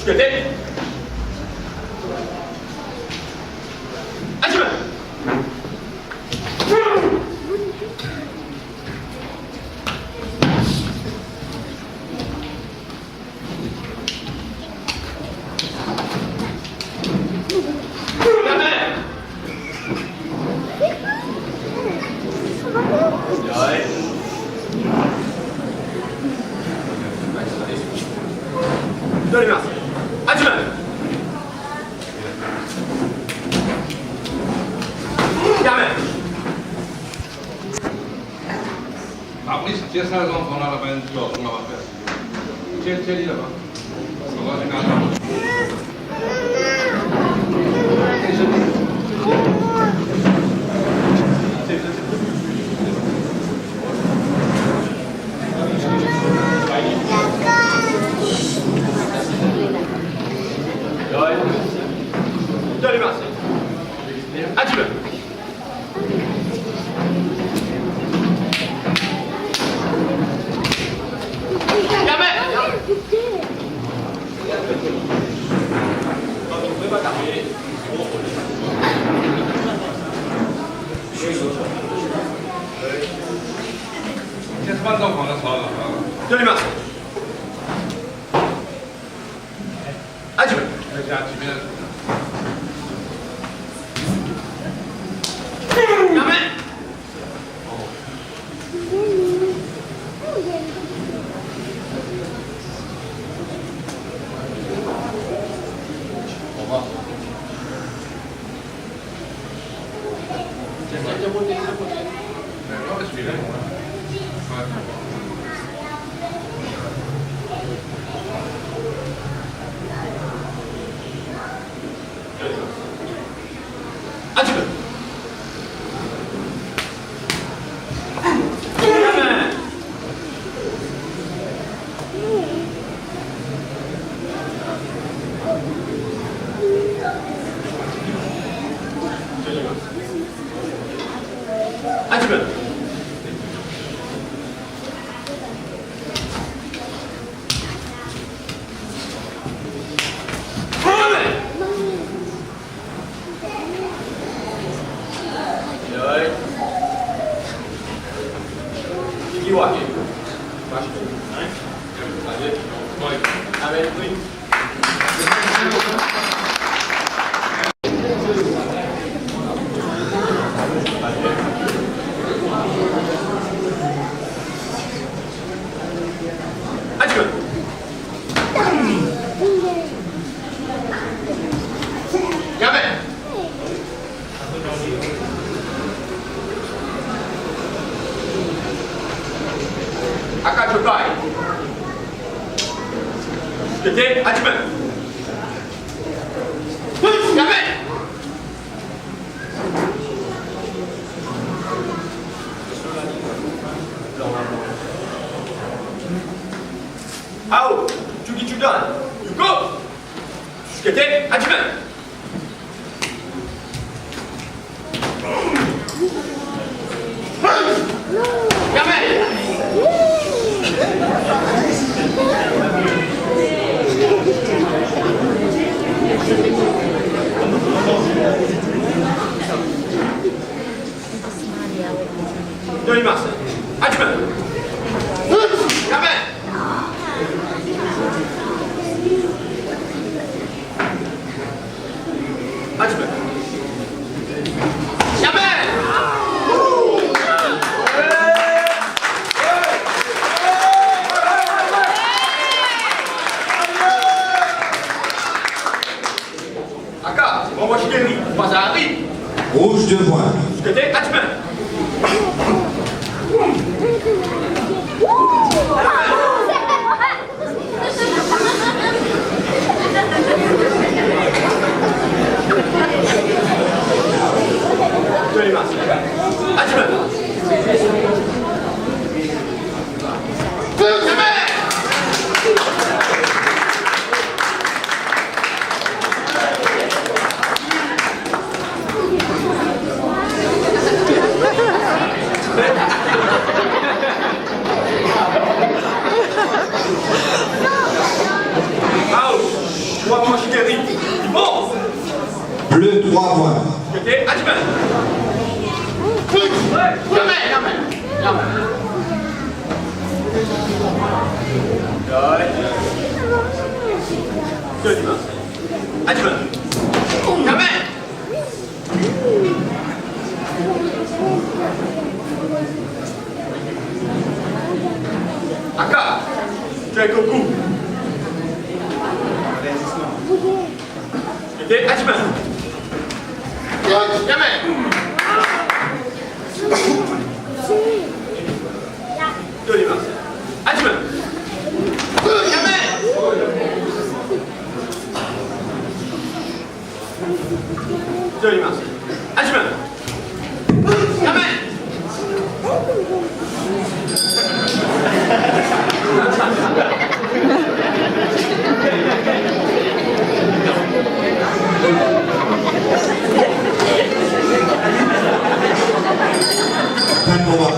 죽였대. 앉으면. 기다리면서 앉으면 야매 Après, si tu as ça, on a la peine de jouer, on va faire. Tu es là-bas. On va regarder. 기다리면서 앉으면 야매 C'est pas dans le salon. 기다리면서 앉으면 Já tive. 야매 앉으면 야매 앉으면 기와 앉으면 야매 아까 저까이 그때 앉으면 야매 아우 주기 주전 육고 그때 앉으면 야매 기다리면서 앉으면 야매 앉으면 야매 아까 뭐시게리 바사리 Rouge de voile. 그때 앉으면 기다리면서 앉으면 야매 Rồi. Chơi gì mà? Anh chưa? Nhắm mẹ. 아까 저희 그 이렇게 하지만 야매 여기만 하지만 야매 여기만 하지만 야매 Fin de combat.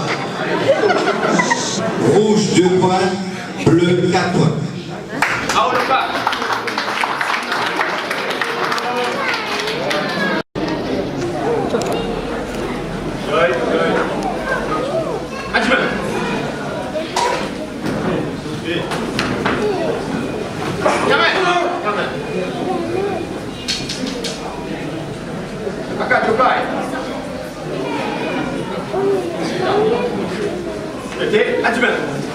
Rouge 2 points, bleu 4 points. 아울까 하지만 야매 아까 조카이 이렇게 앉으면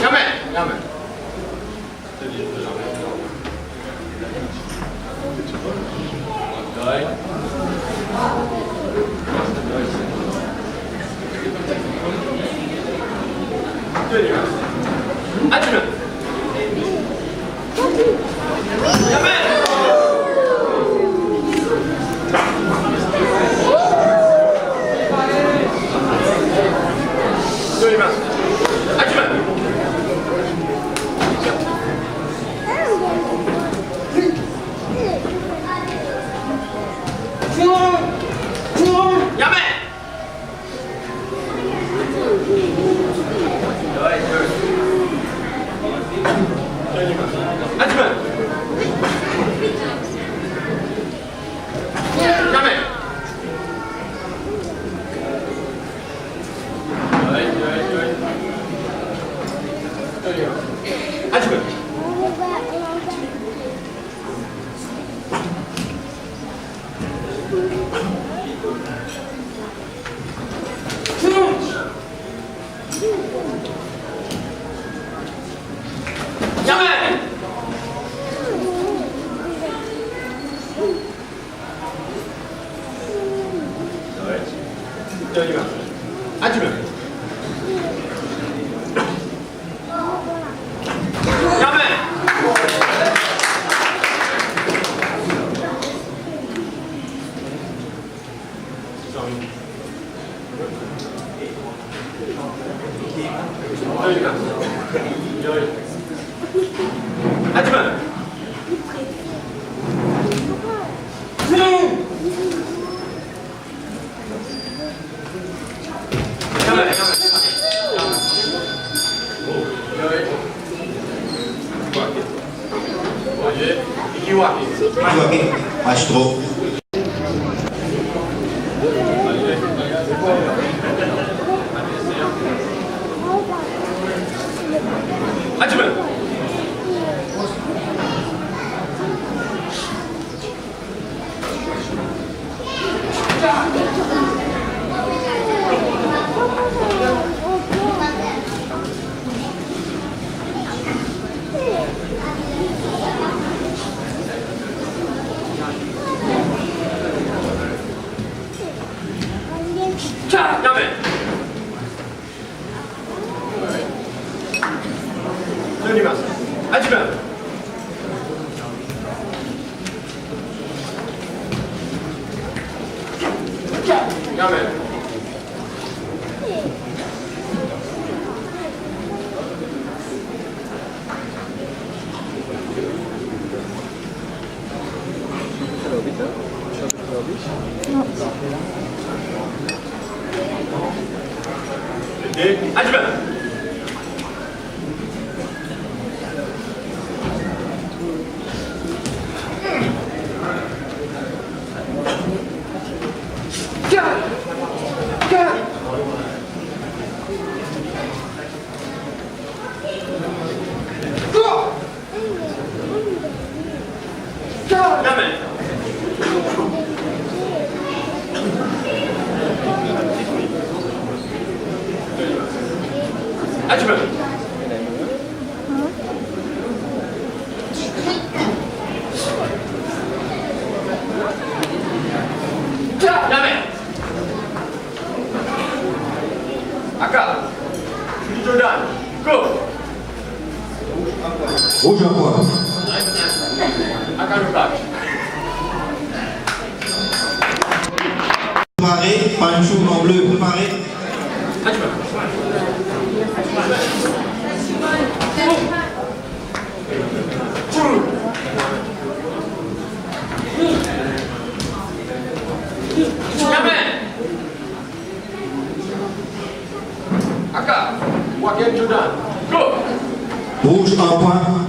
야매 앉으면 야매 앉으면 하지만 Iwaki, Astro. 하지만 자, 야매. 저리마스. 하지만 야매. 네, 하지만 Jamais. Adjuvant. Jamais. Aka. Jordan. Go. Rouge un point. Aka le back. Préparé. Panchou en bleu. Préparé. Adjuvant. Jamais. Aka. Jodan. Go. Rouge un point.